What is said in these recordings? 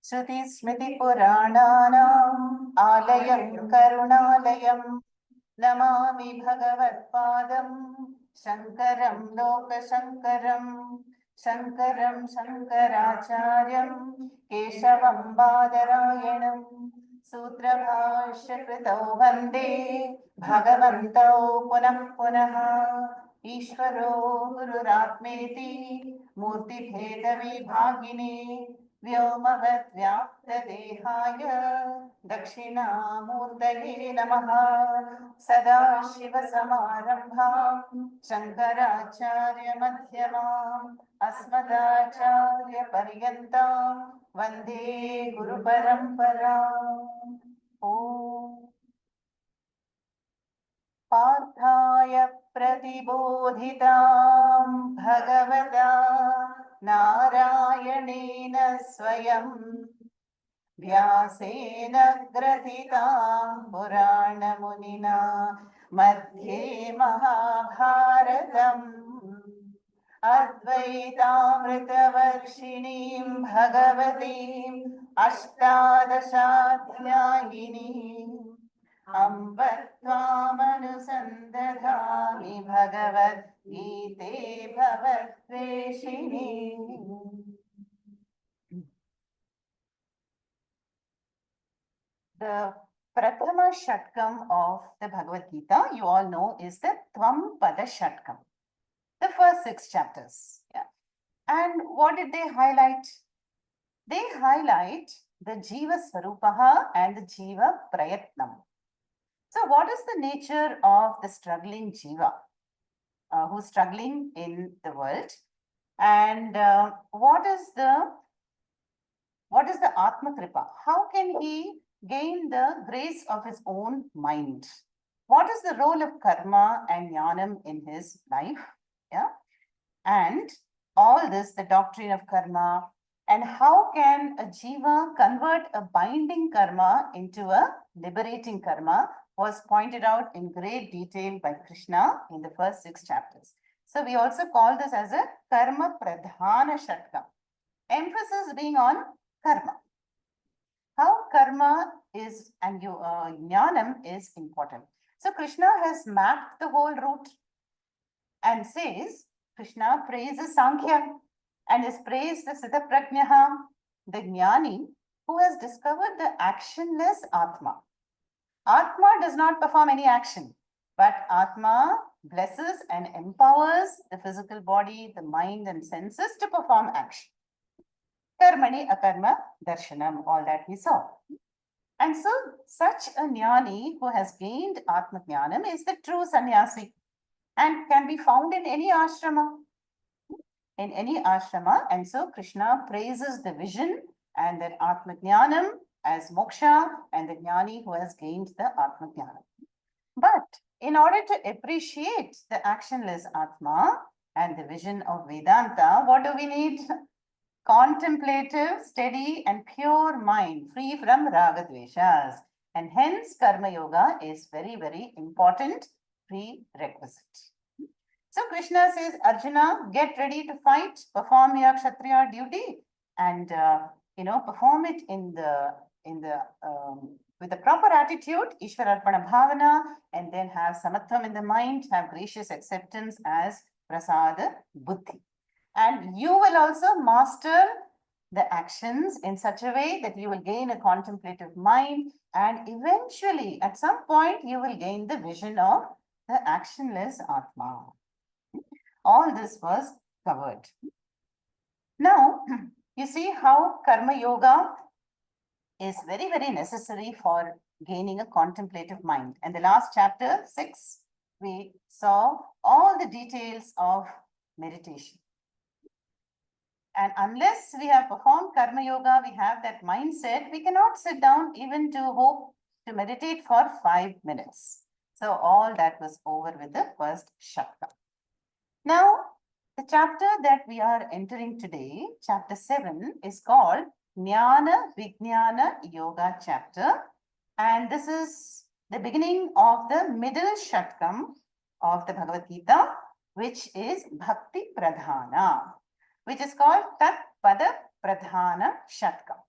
श्रुतिस्मृतिपुराणानाम् आलयं करुणालयं नमामि भगवत्पादं शङ्करं लोकशङ्करं शङ्करं शङ्कराचार्यं केशवं बादरायणं सूत्रभाष्यकृतौ वन्दे भगवन्तौ पुनः पुनः ईश्वरो गुरुरात्मेति मूर्तिभेदविभागिने व्योमवद्व्याप्तदेहाय दक्षिणामूर्तये नमः सदाशिवसमारम्भां शङ्कराचार्यमध्यमाम् अस्मदाचार्यपर्यन्तां वन्दे गुरुपरम्पराम्। ॐ पार्थाय प्रतिबोधितां भगवता नारायणेन स्वयं व्यासेन ग्रथितां पुराणमुनिना मध्ये महाभारतम् अद्वैतामृतवर्षिणीं भगवतीम् अष्टादशाध्यायिनीम् अम्ब त्वामनुसन्दधामि भगवद्गीते भवद्वेषिणी। The Prathama Shatkam of the Bhagavad Gita, you all know, is the Tvam Pada Shatkam, the first 6 chapters. Yeah. And what did they highlight? They highlight the Jiva Swarupaha and the Jiva Prayatnam. So what is the nature of the struggling Jiva who's struggling in the world? And what is the Atma Kripa? How can he gain the grace of his own mind? What is the role of karma and jnanam in his life? Yeah. And all this, the doctrine of karma, and how can a jiva convert a binding karma into a liberating karma, was pointed out in great detail by Krishna in the first 6 chapters. So we also call this as a karma pradhana shatkam. Emphasis being on karma. How karma is and jnanam is important. So Krishna has mapped the whole route and says, Krishna praises Sankhya and is praised the Siddha Prajnaha, the Jnani, who has discovered the actionless Atma. Atma does not perform any action, but Atma blesses and empowers the physical body, the mind and senses to perform action. Karmani akarma darshanam, all that we saw. And so such a jnani who has gained Atma Jnanam is the true sannyasi and can be found in any ashrama. In any ashrama. And so Krishna praises the vision and that Atma Jnanam as moksha and the jnani who has gained the Atma Jnanam. But in order to appreciate the actionless Atma and the vision of Vedanta, what do we need? Contemplative, steady and pure mind, free from ragadveshas. And hence Karma Yoga is very, very important prerequisite. So Krishna says, Arjuna, get ready to fight, perform your Kshatriya duty and, perform it with the proper attitude, Ishwararpana Bhavana, and then have Samatvam in the mind, have gracious acceptance as Prasada Buddhi. And you will also master the actions in such a way that you will gain a contemplative mind and eventually at some point you will gain the vision of the actionless Atma. All this was covered. Now, you see how Karma Yoga is very, very necessary for gaining a contemplative mind. And the last chapter, 6, we saw all the details of meditation. And unless we have performed Karma Yoga, we have that mindset, we cannot sit down even to hope to meditate for 5 minutes. So all that was over with the first Shakta. Now, the chapter that we are entering today, chapter 7, is called Jnana Vijnana Yoga chapter. And this is the beginning of the middle Shatkam of the Bhagavad Gita, which is Bhakti Pradhana. which is called Tat Pada Pradhana Shatkam.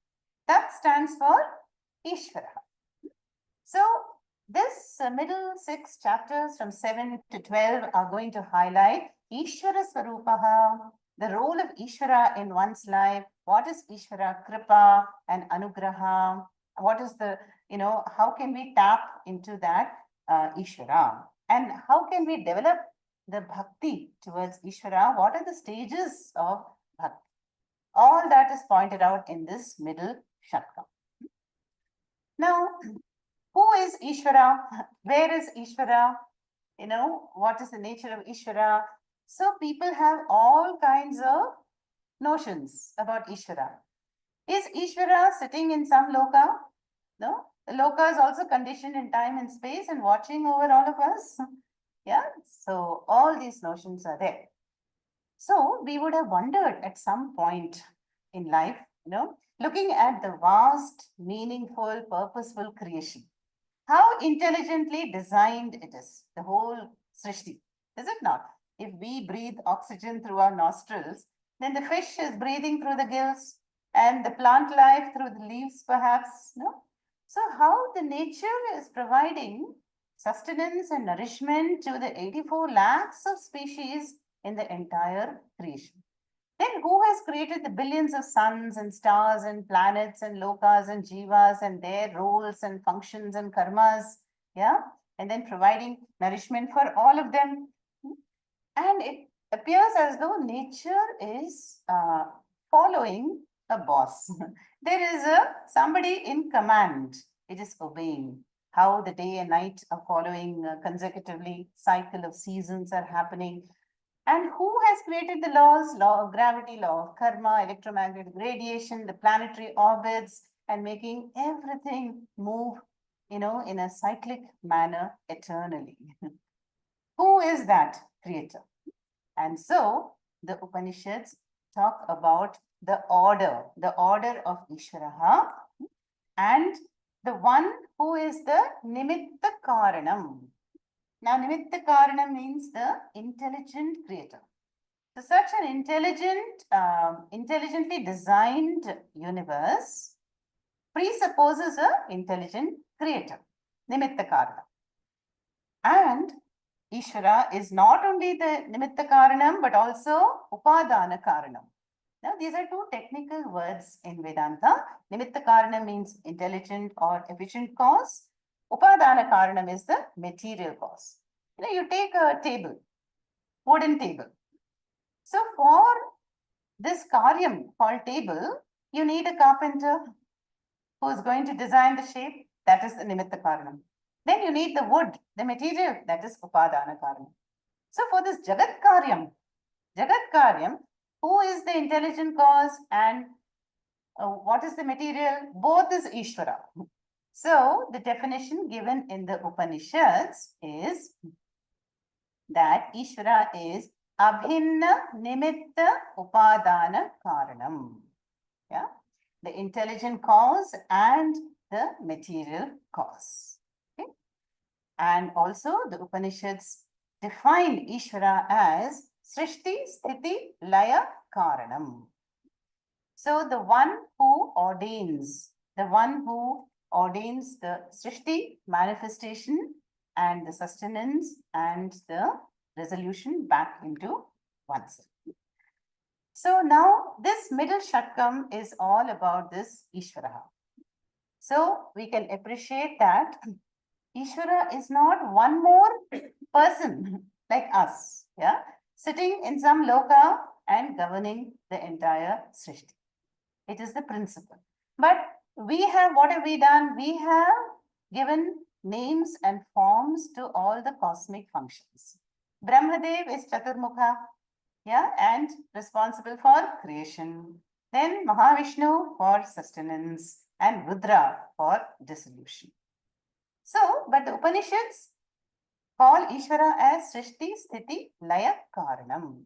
Tat stands for Ishvara. So this middle 6 chapters from 7 to 12 are going to highlight Ishvara Swarupaha, the role of Ishvara in one's life. What is Ishvara Kripa and Anugraha? What is the, how can we tap into that Ishvara? And how can we develop the bhakti towards Ishvara? What are the stages of bhakti? All that is pointed out in this middle shatkam. Now, who is Ishvara? Where is Ishvara? What is the nature of Ishvara? So people have all kinds of notions about Ishvara. Is Ishvara sitting in some loka? No. The loka is also conditioned in time and space and watching over all of us. Yeah. So all these notions are there. So we would have wondered at some point in life, looking at the vast, meaningful, purposeful creation, how intelligently designed it is, the whole Srishti, is it not? If we breathe oxygen through our nostrils, then the fish is breathing through the gills and the plant life through the leaves, perhaps, no? So how the nature is providing sustenance and nourishment to the 84 lakhs of species in the entire creation. Then who has created the billions of suns and stars and planets and lokas and jivas and their roles and functions and karmas? Yeah. And then providing nourishment for all of them. And it appears as though nature is following a boss. There is somebody in command. It is obeying. How the day and night are following consecutively, cycle of seasons are happening. And who has created the laws? Law of gravity, law of karma, electromagnetic radiation, the planetary orbits, and making everything move, in a cyclic manner eternally. Who is that creator? And so the Upanishads talk about the order of Ishvaraha, and the one who is the Nimitta Karanam. Now, Nimitta Karanam means the intelligent creator. So such an intelligently designed universe presupposes an intelligent creator, Nimitta Karanam. And Ishvara is not only the Nimitta Karanam, but also Upadana Karanam. Now, these are two technical words in Vedanta. Nimitta Karanam means intelligent or efficient cause. Upadana Karanam is the material cause. You take a table, wooden table. So for this karyam called table, you need a carpenter who is going to design the shape. That is the Nimitta Karanam. Then you need the wood, the material. That is Upadana Karanam. So for this Jagat Karyam, who is the intelligent cause and what is the material? Both is Ishvara. So the definition given in the Upanishads is that Ishvara is Abhinna Nimitta Upadana Karanam. Yeah, the intelligent cause and the material cause. Okay, and also the Upanishads define Ishvara as Srishti Sthiti Laya Karanam. So the one who ordains the Srishti manifestation and the sustenance and the resolution back into oneself. So now this middle shatkam is all about this Ishvara. So we can appreciate that Ishvara is not one more person like us, yeah, sitting in some loka and governing the entire Srishti. It is the principle. But what have we done? We have given names and forms to all the cosmic functions. Brahmadev is Chaturmukha, yeah, and responsible for creation. Then Mahavishnu for sustenance and Rudra for dissolution. So, but the Upanishads call Ishvara as Srishti Sthiti Laya Karanam.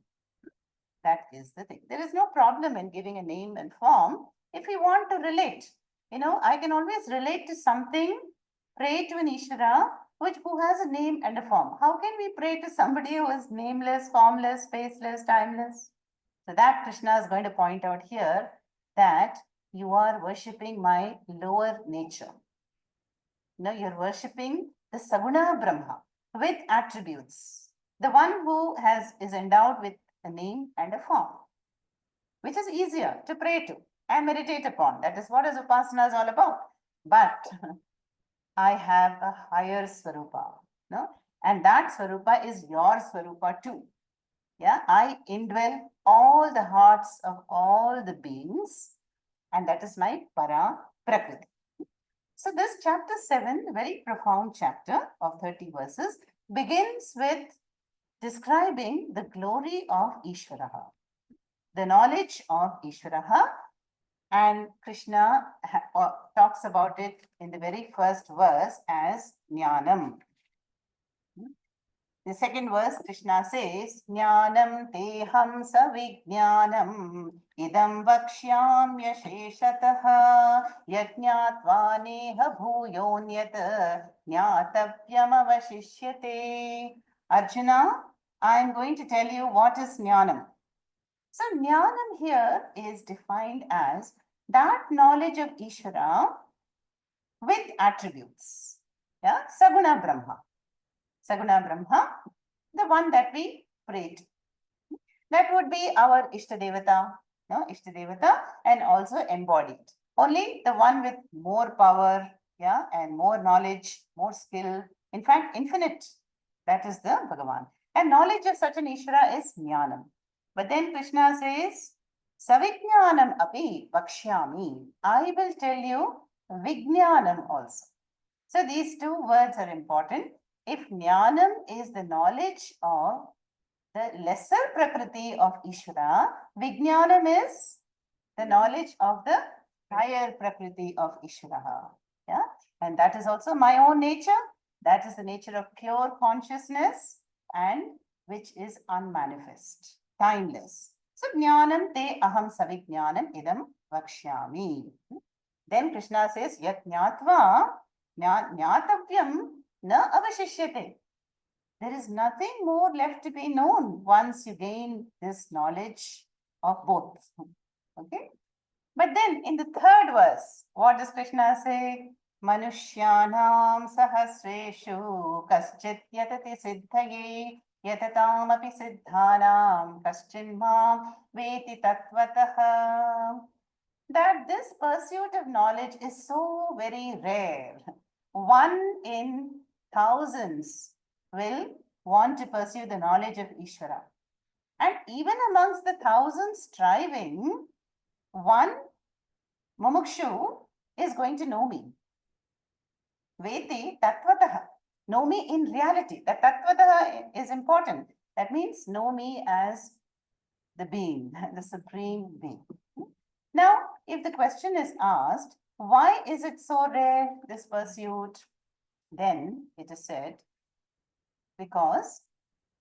That is the thing. There is no problem in giving a name and form if we want to relate. I can always relate to something, pray to an Ishvara, who has a name and a form. How can we pray to somebody who is nameless, formless, faceless, timeless? So that Krishna is going to point out here that you are worshipping my lower nature. No, you're worshipping the Saguna Brahma with attributes. The one who is endowed with a name and a form, which is easier to pray to and meditate upon. That is what is Upasana is all about. But I have a higher Swarupa, no? And that Swarupa is your Swarupa too. Yeah, I indwell all the hearts of all the beings, and that is my Para Prakriti. So this chapter 7, very profound chapter of 30 verses, begins with describing the glory of Ishvaraha, the knowledge of Ishvaraha, and Krishna talks about it in the very first verse as Jnanam. The second verse, Krishna says, Jnanam teham savijnanam idam vakshyamya sheshataha yajnatva neha bhuyonyat jnatavyam avashishyate. Arjuna, I am going to tell you what is Jnanam. So Jnanam here is defined as that knowledge of Ishvara with attributes. Yeah, Saguna Brahma. Saguna Brahma, the one that we pray to. That would be our Ishtadevata, no? Ishtadevata, and also embodied. Only the one with more power, yeah, and more knowledge, more skill, in fact, infinite. That is the Bhagavan. And knowledge of such an Ishvara is Jnanam. But then Krishna says, Savijnanam api vakshyami. I will tell you Vijnanam also. So these two words are important. If Jnanam is the knowledge of the lesser Prakriti of Ishvara, Vijnanam is the knowledge of the higher Prakriti of Ishvara. Yeah? And that is also my own nature. That is the nature of pure consciousness and which is unmanifest, timeless. So Jnanam te aham savijnanam idam vakshyami. Then Krishna says, Yat jnatva jnatavyam na avashishyate. There is nothing more left to be known once you gain this knowledge of both. Okay. But then in the third verse, what does Krishna say? Manushyanam sahasreshu kaschit yatati siddhaye yatatam api siddhanam kaschin mam veti tattvataha. That this pursuit of knowledge is so very rare. One in thousands will want to pursue the knowledge of Ishvara. And even amongst the thousands striving, one mumukshu is going to know me. Veti tattvataha. Know me in reality. That tattvataha is important. That means know me as the being, the supreme being. Now, if the question is asked, why is it so rare, this pursuit? Then it is said, because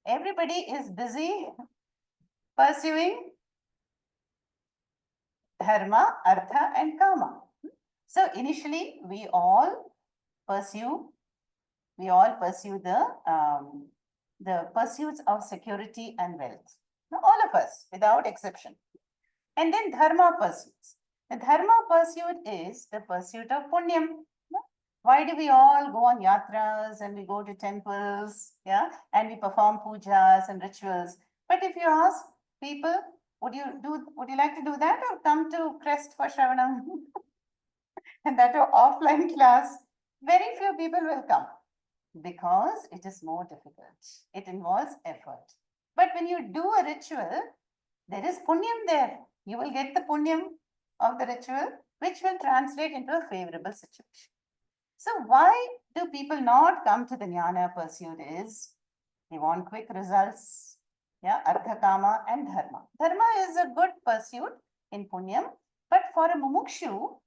everybody is busy pursuing dharma, artha, and kama. So initially, we all pursue the pursuits of security and wealth. Now, all of us, without exception. And then dharma pursuits. The dharma pursuit is the pursuit of punyam. Why do we all go on yatras and we go to temples, yeah, and we perform pujas and rituals? But if you ask people, would you like to do that or come to Crest for Shravanam? And that offline class, very few people will come because it is more difficult. It involves effort. But when you do a ritual, there is punyam there. You will get the punyam of the ritual, which will translate into a favorable situation. So why do people not come to the jnana pursuit is they want quick results, yeah, artha, kama and dharma. Dharma is a good pursuit in punyam, but for a mumukshu,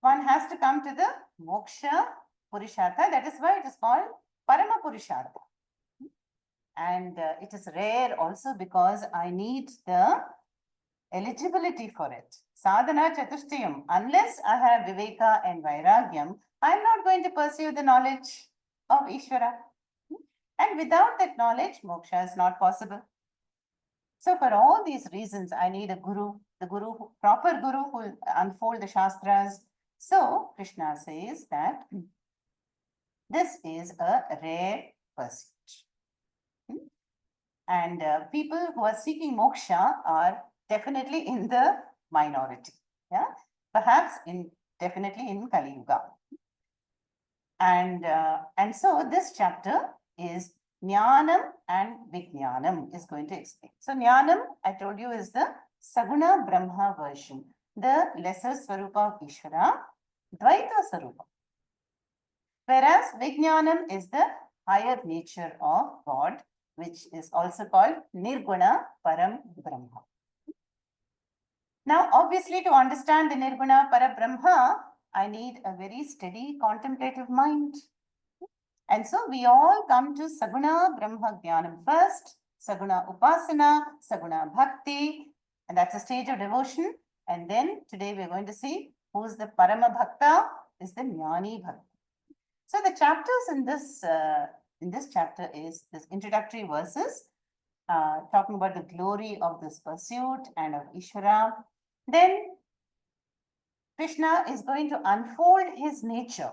one has to come to the moksha purushartha. That is why it is called parama purushartha. And it is rare also because I need the eligibility for it. Sadhana chatushtayam. Unless I have viveka and vairagyam, I am not going to pursue the knowledge of Ishvara. And without that knowledge, moksha is not possible. So for all these reasons, I need a guru, proper guru who will unfold the Shastras. So Krishna says that this is a rare pursuit. And people who are seeking moksha are definitely in the minority. Yeah, perhaps definitely in Kali Yuga. And so this chapter is Jnanam and Vijnanam is going to explain. So Jnanam, I told you, is the Saguna Brahma version, the lesser Swarupa of Ishvara, Dvaita Swarupa. Whereas Vijnanam is the higher nature of God, which is also called Nirguna Param Brahma. Now, obviously, to understand the Nirguna Para Brahma, I need a very steady contemplative mind. And so we all come to Saguna Brahma Jnanam first, Saguna Upasana, Saguna Bhakti, and that's a stage of devotion. And then today we're going to see who's the Parama Bhakta, is the Jnani Bhakta. So the chapters in this chapter is this introductory verses, talking about the glory of this pursuit and of Ishvara. Then Krishna is going to unfold his nature.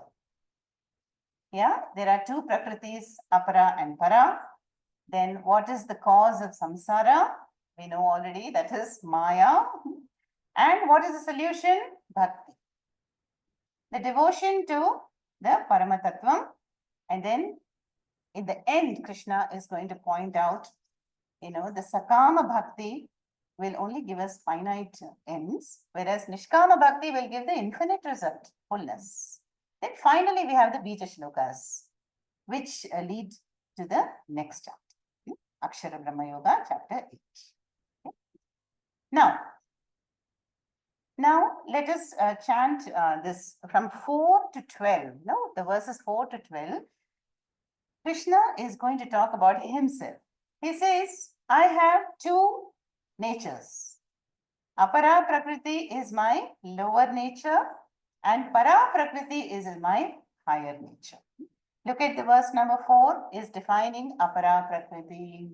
Yeah, there are two prakritis, apara and para. Then what is the cause of samsara? We know already, that is Maya. And what is the solution? Bhakti. The devotion to the Paramatattvam. And then in the end, Krishna is going to point out, the Sakama Bhakti will only give us finite ends, whereas Nishkama Bhakti will give the infinite result, fullness. Then finally, we have the Bija Shlokas, which lead to the next chapter, Akshara Brahma Yoga, chapter 8. Okay. Now let us chant this from 4 to 12. No, the verses 4 to 12. Krishna is going to talk about himself. He says, I have two natures. Apara Prakriti is my lower nature and Para Prakriti is my higher nature. Look at the verse number 4 is defining Apara Prakriti.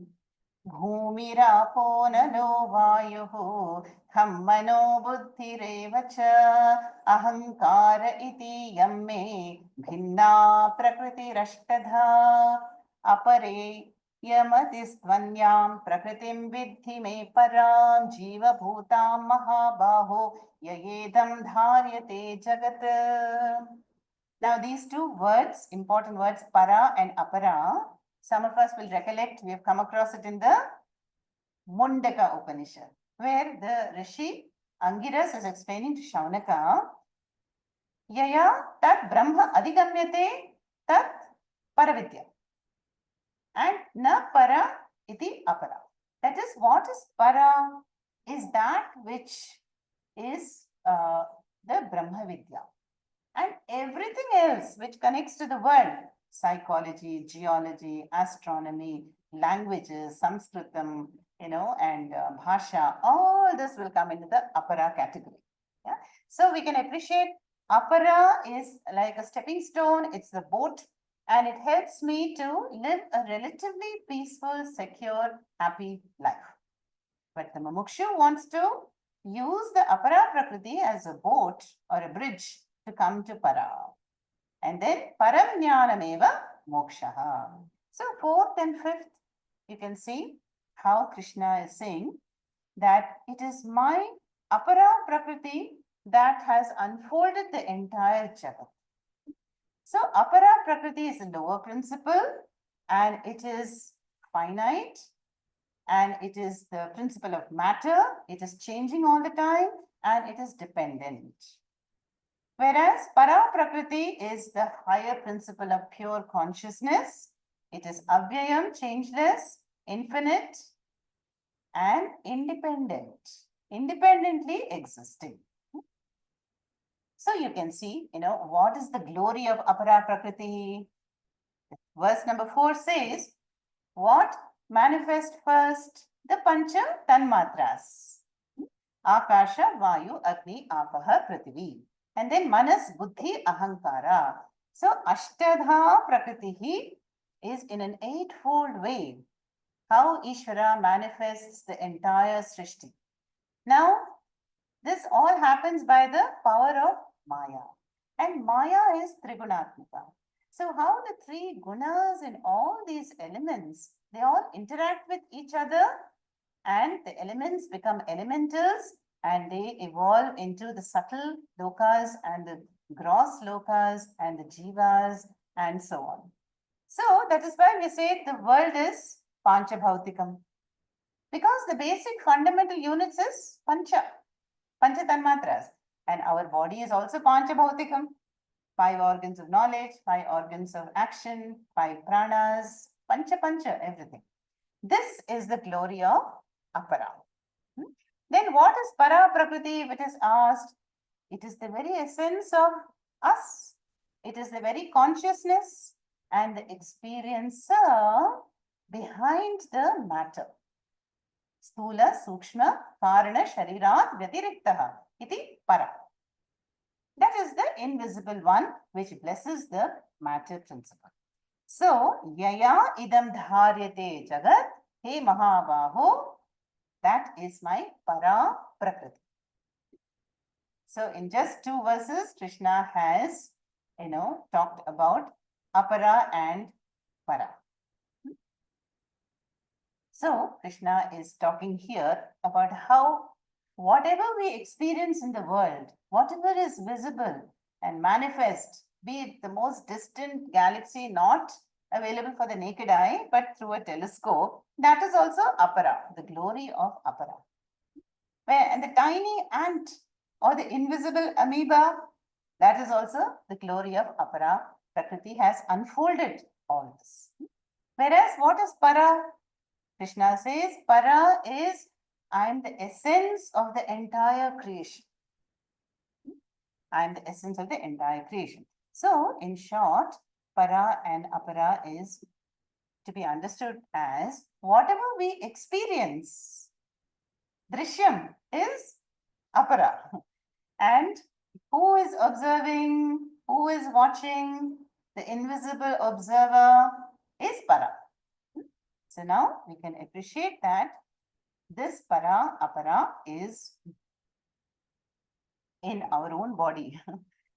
Bhumirapo nalo vayuhu dhammano buddhirevacha ahankara iti yamme bhinna prakritirashtadha apare yamatistvanyam prakritim vidhi me param jiva bhutam mahabaho yayedam dharyate jagat. Now these two words, important words, para and apara, some of us will recollect, we have come across it in the Mundaka Upanishad, where the Rishi Angiras is explaining to Shaunaka, Yaya tat Brahma adhigamyate tat paravidya. And na para iti apara. That is, what is para? Is that which is the Brahma Vidya. And everything else which connects to the world, psychology, geology, astronomy, languages, Sanskritam, and Bhasha, all this will come into the Apara category. Yeah? So we can appreciate Apara is like a stepping stone, it's the boat, and it helps me to live a relatively peaceful, secure, happy life. But the Mumukshu wants to use the Apara Prakriti as a boat or a bridge to come to Para. And then Param Jnanameva Mokshaha. So 4th and 5th, you can see how Krishna is saying that it is my Apara Prakriti that has unfolded the entire Jagat. So Apara Prakriti is a lower principle and it is finite and it is the principle of matter. It is changing all the time and it is dependent. Whereas Para Prakriti is the higher principle of pure consciousness. It is avyayam, changeless, infinite, and independent, independently existing. So you can see, what is the glory of Apara Prakriti? Verse number 4 says, what manifest first? The Pancha Tanmatras. Akasha, Vayu, Agni, Apaha, Prithivi. And then Manas, Buddhi, Ahankara. So Ashtadha Prakriti is in an eightfold way. how Ishvara manifests the entire Srishti. Now, this all happens by the power of Maya. And Maya is Trigunatmika. So how the three gunas in all these elements, they all interact with each other and the elements become elementals and they evolve into the subtle lokas and the gross lokas and the jivas and so on. So that is why we say the world is Panchabhautikam. Because the basic fundamental units is Pancha Tanmatras. And our body is also Panchabhautikam. 5 organs of knowledge, 5 organs of action, 5 pranas, Pancha, everything. This is the glory of Apara. Then what is Para Prakriti if it is asked? It is the very essence of us. It is the very consciousness and the experiencer behind the matter. Sthula, Sukshma, Karana, Sharirat, Vyatiriktaha, iti Para. That is the invisible one which blesses the matter principle. So, Yaya idam dharyate jagat, he Mahabaho, that is my Para Prakriti. So, in just 2 verses, Krishna has, talked about Apara and Para. So, Krishna is talking here about how whatever we experience in the world, whatever is visible and manifest, be it the most distant galaxy not available for the naked eye, but through a telescope, that is also Apara, the glory of Apara. And the tiny ant or the invisible amoeba, that is also the glory of Apara. Prakriti has unfolded all this. Whereas what is Para? Krishna says, Para is, I am the essence of the entire creation. I am the essence of the entire creation. So, in short, Para and Apara is to be understood as whatever we experience. Drishyam is Apara. And who is observing, who is watching, the invisible observer is Para. So now we can appreciate that this Para, Apara is in our own body.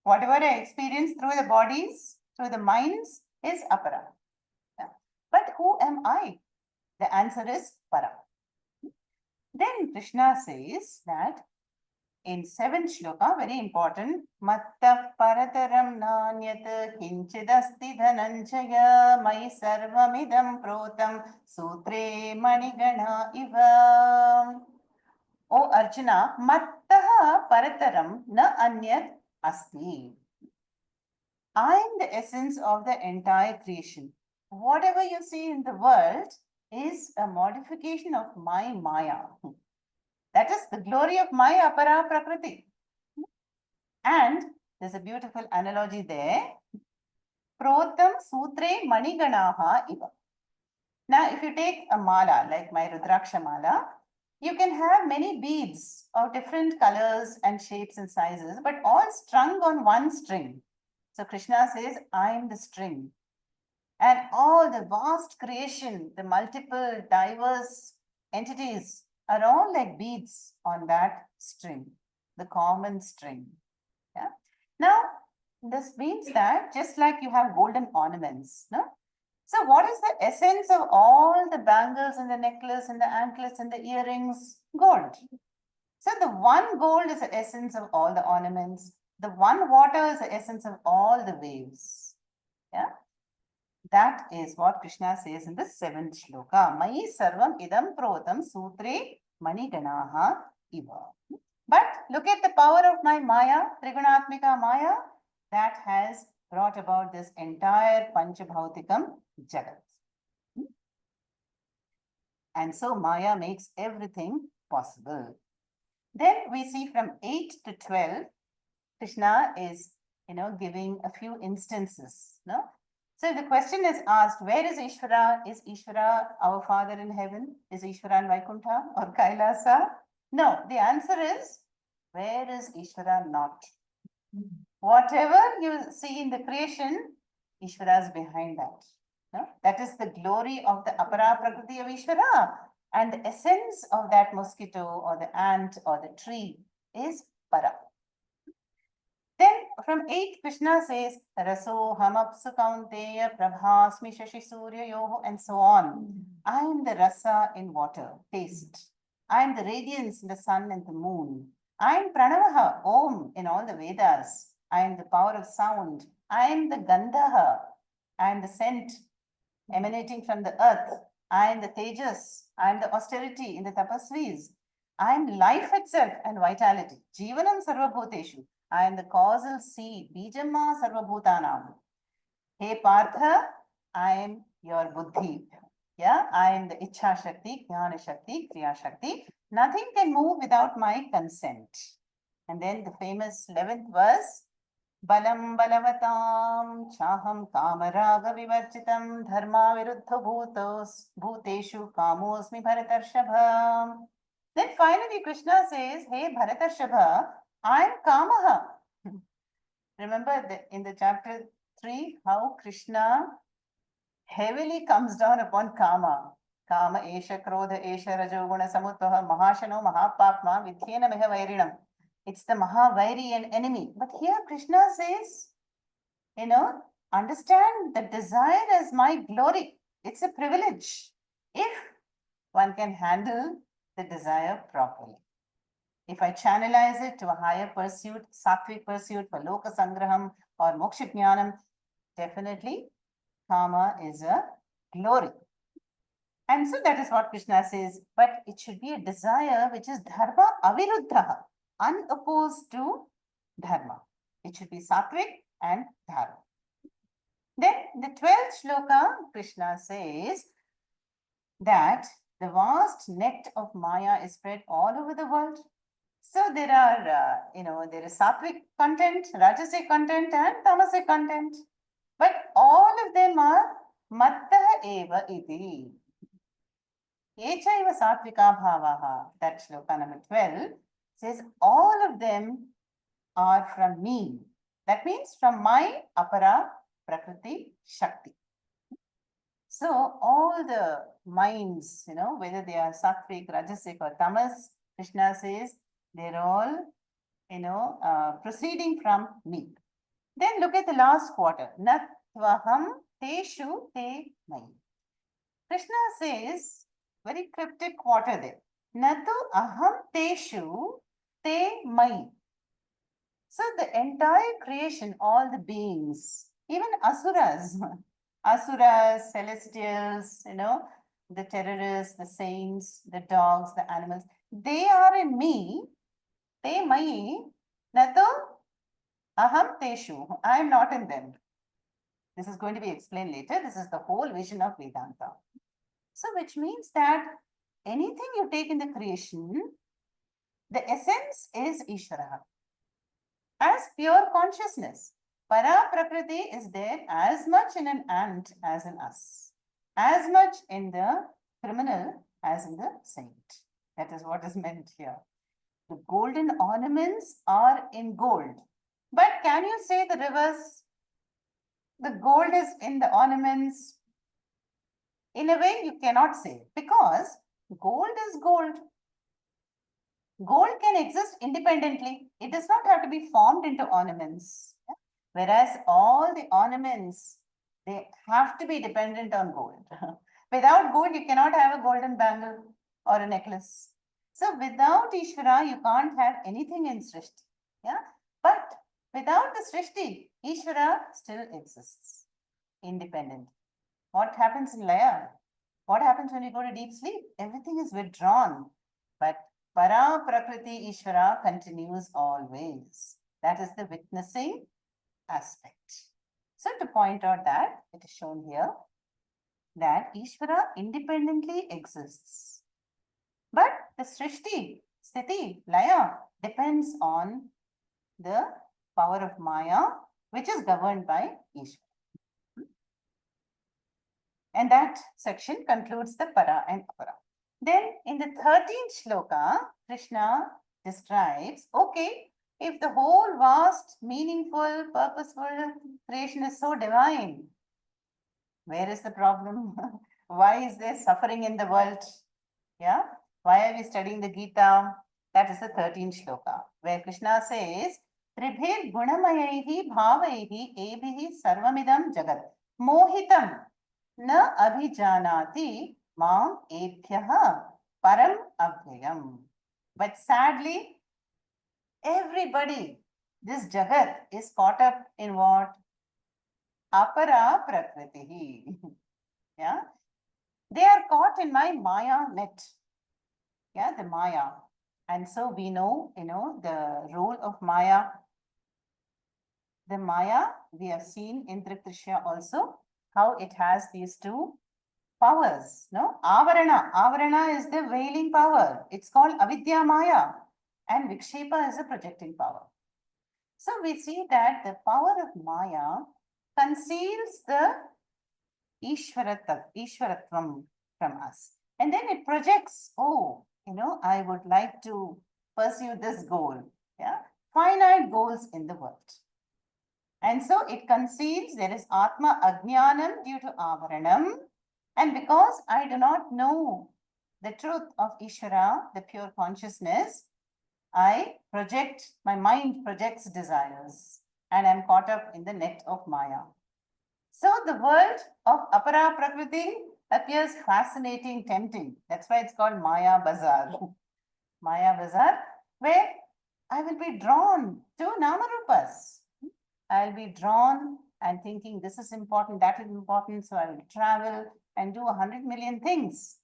Whatever I experience through the bodies, through the minds is Apara. Yeah. But who am I? The answer is Para. Then Krishna says that in 7th shloka, very important, Matta parataram nanyat kinchidasti dhananjaya mai sarvamidam protam sutre manigana iva. O Arjuna, Mattaha parataram na anyat asti. I am the essence of the entire creation. Whatever you see in the world is a modification of my Maya. That is the glory of my Apara Prakriti. And there's a beautiful analogy there. Protam Sutre Maniganaha Iva. Now, if you take a mala, like my Rudraksha mala, you can have many beads of different colors and shapes and sizes, but all strung on one string. So Krishna says, I am the string. And all the vast creation, the multiple diverse entities are all like beads on that string, the common string. Yeah. Now, this means that just like you have golden ornaments, no? So what is the essence of all the bangles and the necklace and the anklets and the earrings? Gold. So the one gold is the essence of all the ornaments. The one water is the essence of all the waves. Yeah. That is what Krishna says in the 7th shloka. Mai sarvam idam protam sutre maniganaha iva. But look at the power of my Maya, Trigunatmika Maya, that has brought about this entire Panchabhautikam Jagat. And so Maya makes everything possible. Then we see from 8 to 12, Krishna is, giving a few instances, no? So the question is asked, where is Ishvara? Is Ishvara our Father in heaven? Is Ishvara in Vaikuntha or Kailasa? No, the answer is, where is Ishvara not? Whatever you see in the creation, Ishvara is behind that. No? That is the glory of the apara prakriti of Ishvara. And the essence of that mosquito or the ant or the tree is para. Then from 8, Krishna says, Raso hamapsu kaunteya prabhasmi shashi surya yoho, and so on. I am the rasa in water, taste. I am the radiance in the sun and the moon. I am pranavaha, om, in all the Vedas. I am the power of sound. I am the gandhaha. I am the scent emanating from the earth. I am the tejas. I am the austerity in the tapasvis. I am life itself and vitality. Jivanam sarvabhuteshu. I am the causal seed. Bijamma sarvabhutanam. Hey Partha, I am your buddhi. Yeah, I am the Ichha Shakti, Jnana Shakti, Kriya Shakti. Nothing can move without my consent. And then the famous 11th verse. Balam balavatam chaham kamaraga vivarchitam dharma viruddha bhuteshu kamosmi bharatarshabha. Then finally Krishna says, hey Bharatarshabha, I am Kamaha. Remember in the chapter 3 how Krishna heavily comes down upon Kama. Kama esha krodha esha rajoguna samutvaha mahashano mahapapma vidhyena miha vairinam. It's the Mahavairi and enemy. But here Krishna says, understand the desire as my glory. It's a privilege if one can handle the desire properly. If I channelize it to a higher pursuit, sattvic pursuit for loka sangraham or moksha jnanam, definitely Kama is a glory. And so that is what Krishna says, but it should be a desire which is dharma aviruddha, unopposed to dharma. It should be sattvic and dharma. Then the 12th shloka, Krishna says that the vast net of Maya is spread all over the world. So there are, there is sattvic content, rajasic content and tamasic content. But all of them are mattah eva iti. Echaiva sattvika bhavaha, that shloka number 12, says all of them are from me. That means from my apara prakriti shakti. So all the minds, whether they are sattvic, rajasic or tamas, Krishna says they're all, proceeding from me. Then look at the last quarter. Natvaham teshu te mai. Krishna says, very cryptic quarter there. Natu aham teshu te mai. So the entire creation, all the beings, even asuras, celestials, the terrorists, the saints, the dogs, the animals, they are in me. Te mai. Natu aham teshu. I am not in them. This is going to be explained later. This is the whole vision of Vedanta. So which means that anything you take in the creation, the essence is Ishvara. As pure consciousness. Para Prakriti is there as much in an ant as in us. As much in the criminal as in the saint. That is what is meant here. The golden ornaments are in gold. But can you say the reverse? The gold is in the ornaments. In a way, you cannot say because gold is gold. Gold can exist independently. It does not have to be formed into ornaments. Whereas all the ornaments, they have to be dependent on gold. Without gold, you cannot have a golden bangle or a necklace. So without Ishvara, you can't have anything in Srishti. Yeah? But without the Srishti, Ishvara still exists independent. What happens in Laya? What happens when you go to deep sleep? Everything is withdrawn. But Para Prakriti Ishvara continues always. That is the witnessing aspect. So to point out that, it is shown here that Ishvara independently exists. But the Srishti, Sthiti, Laya depends on the power of Maya, which is governed by Ishvara. And that section concludes the Para and Apara. Then in the 13th shloka, Krishna describes, okay, if the whole vast, meaningful, purposeful creation is so divine, Where is the problem? Why is there suffering in the world? Yeah. Why are we studying the Gita? That is the 13th shloka, where Krishna says, Tribhir gunamayahi bhavaihi ebihi sarvamidam jagat mohitam na abhijanati mam ebhyaha param avyayam. But sadly, everybody, this jagat is caught up in what? Apara prakritihi. Yeah. They are caught in my Maya net. Yeah, the Maya. And so we know, the role of Maya. The Maya, we have seen in Triktrishya also, how it has these two powers, no? Avarana. Avarana is the veiling power. It's called Avidya Maya. And Vikshepa is a projecting power. So we see that the power of Maya conceals the Ishwaratvam from us. And then it projects, I would like to pursue this goal. Yeah, finite goals in the world. And so it conceals, there is Atma Ajnanam due to Avaranam. And because I do not know the truth of Ishvara, the pure consciousness, my mind projects desires, and I'm caught up in the net of Maya. So the world of Apara Prakriti appears fascinating, tempting. That's why it's called Maya Bazaar. Maya Bazaar, where I will be drawn to Namarupas. I'll be drawn and thinking this is important, that is important, so I will travel and do 100 million things.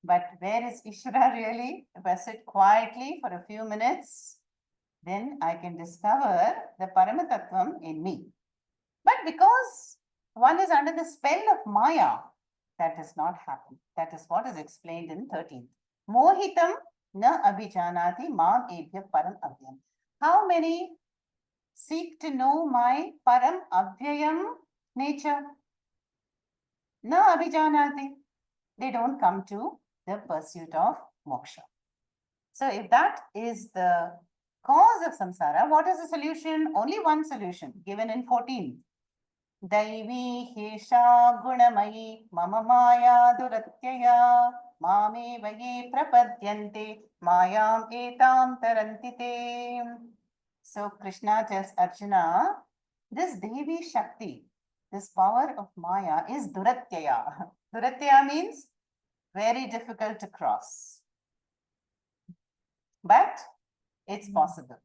But where is Ishvara really? If I sit quietly for a few minutes, then I can discover the Paramatattvam in me. But because one is under the spell of Maya, that does not happen. That is what is explained in 13th. Mohitam na abhijanati mam ebhya param avyam. How many seek to know my param avyayam nature? Na abhijanati. They don't come to the pursuit of moksha. So if that is the cause of samsara, what is the solution? Only one solution given in 14. Daivi hesha gunamayi mama maya duratyaya mame vaye prapadyante mayam etam tarantite. So Krishna tells Arjuna, this Devi Shakti, this power of Maya is duratyaya. Duratyaya means very difficult to cross. But it's possible.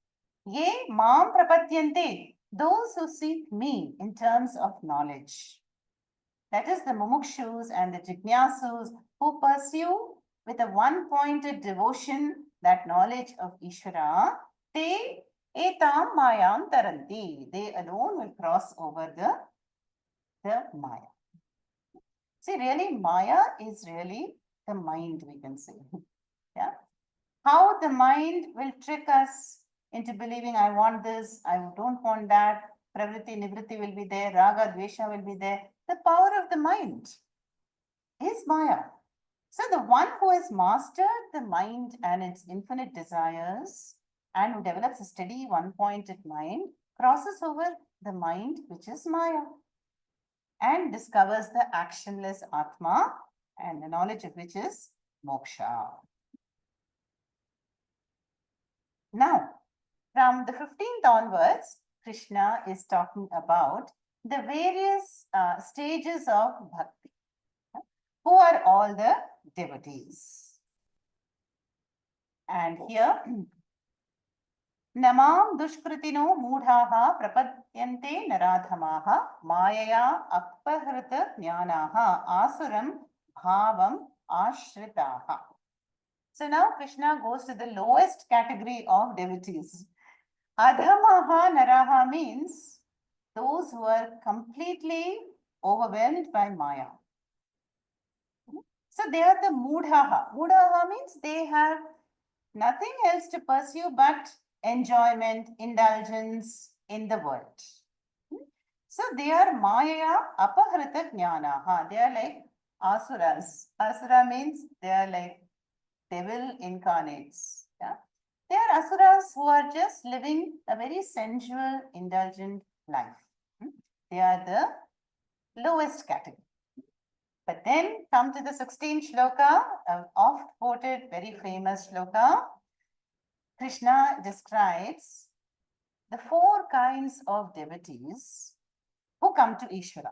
Ye mam prapadyante. Those who seek me in terms of knowledge. That is the mumukshus and the jignasus who pursue with a one-pointed devotion that knowledge of Ishvara, te etam mayam taranti. They alone will cross over the Maya. See, really, Maya is really the mind, we can say. Yeah. How the mind will trick us into believing I want this, I don't want that, pravritti, nivritti will be there, raga, dvesha will be there. The power of the mind is Maya. So the one who has mastered the mind and its infinite desires and who develops a steady one-pointed mind crosses over the mind which is Maya and discovers the actionless Atma and the knowledge of which is moksha. Now, from the 15th onwards, Krishna is talking about the various stages of bhakti. Who are all the devotees? And here, Namam dushkritino mudhaha prapadyante naradhamaha mayaya appahrita jnanaha asuram bhavam ashritaha. So now Krishna goes to the lowest category of devotees. Adhamaha naraha means those who are completely overwhelmed by Maya. So they are the mudhaha. Mudhaha means they have nothing else to pursue but enjoyment, indulgence in the world. So they are Maya apahrita jnanaha. They are like asuras. Asura means they are like devil incarnates. Yeah? They are asuras who are just living a very sensual, indulgent life. They are the lowest category. But then come to the 16th shloka, oft quoted, very famous shloka. Krishna describes the four kinds of devotees who come to Ishvara.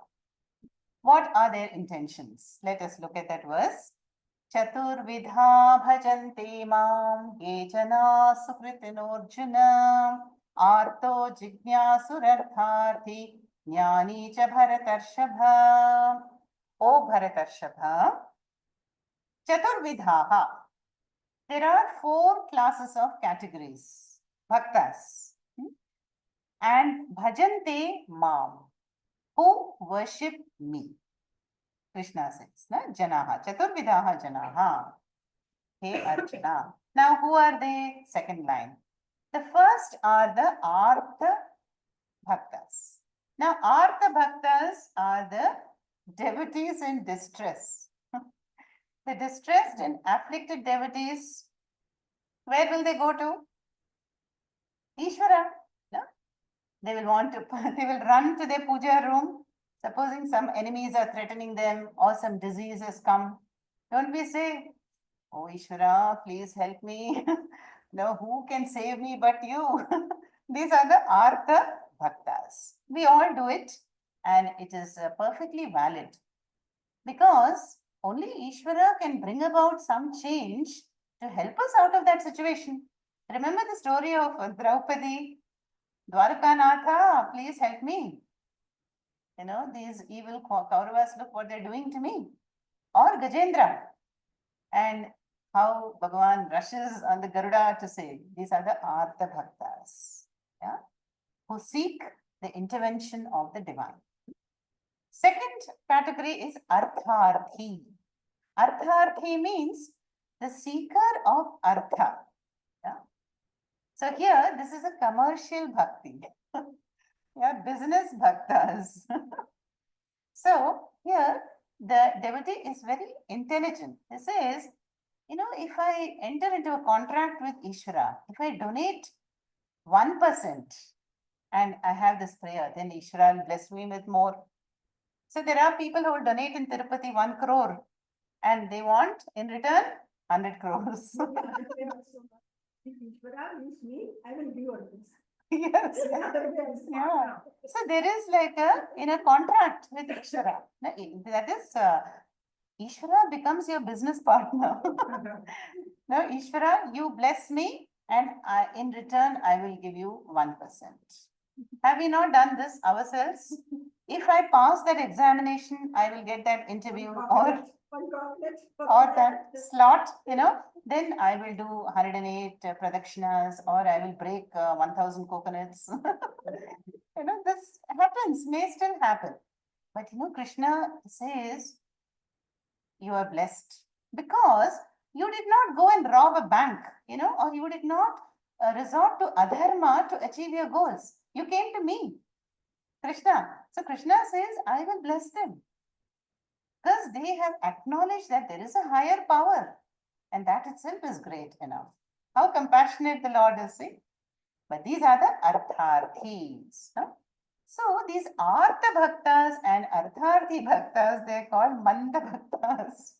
What are their intentions? Let us look at that verse. Chaturvidha bhajante mam ye jana sukritinurjuna arto jignyasurartharthi jnani cha bharatarshava. O Bharatarshava, Chaturvidhaha. There are four classes of categories, bhaktas, and bhajante mam, who worship me. Krishna says, na? Janaha, Chaturvidhaha Janaha. Hey Arjuna. Now, who are they? Second line. The first are the Artha Bhaktas. Now, Artha Bhaktas are the devotees in distress. The distressed and afflicted devotees, where will they go to? Ishvara. No? They will want to, they will run to their puja room. Supposing some enemies are threatening them or some disease has come. Don't we say, oh Ishvara, please help me. No, who can save me but you? These are the Artha Bhaktas. We all do it and it is perfectly valid because only Ishvara can bring about some change to help us out of that situation. Remember the story of Draupadi, Dwarkanatha, please help me. You know, these evil Kauravas, look what they're doing to me. Or Gajendra. And how Bhagavan rushes on the Garuda to say, these are the Artha Bhaktas, yeah, who seek the intervention of the divine. Second category is Artharthi. Artharthi means the seeker of Artha. Yeah? So here, this is a commercial bhakti. Yeah, business bhaktas. So here, the devotee is very intelligent. He says, you know, if I enter into a contract with Ishvara, if I donate 1% and I have this prayer, then Ishvara will bless me with more. So there are people who will donate in Tirupati 1 crore and they want in return 100 crores. If Ishvara means me, I will give her this. Yes. Yeah. So there is like a contract with Ishvara. That is, Ishvara becomes your business partner. No, Ishvara, you bless me and in return, I will give you 1%. Have we not done this ourselves? If I pass that examination, I will get that interview or that slot, you know, then I will do 108 pradakshinas or I will break 1000 coconuts. You know, this happens, may still happen. But you know, Krishna says, you are blessed because you did not go and rob a bank, you know, or you did not resort to adharma to achieve your goals. You came to me, Krishna. So Krishna says, I will bless them because they have acknowledged that there is a higher power and that itself is great enough. How compassionate the Lord is, see? But these are the artharthis. No? So these Artha Bhaktas and Artharthi Bhaktas, they are called Manda Bhaktas.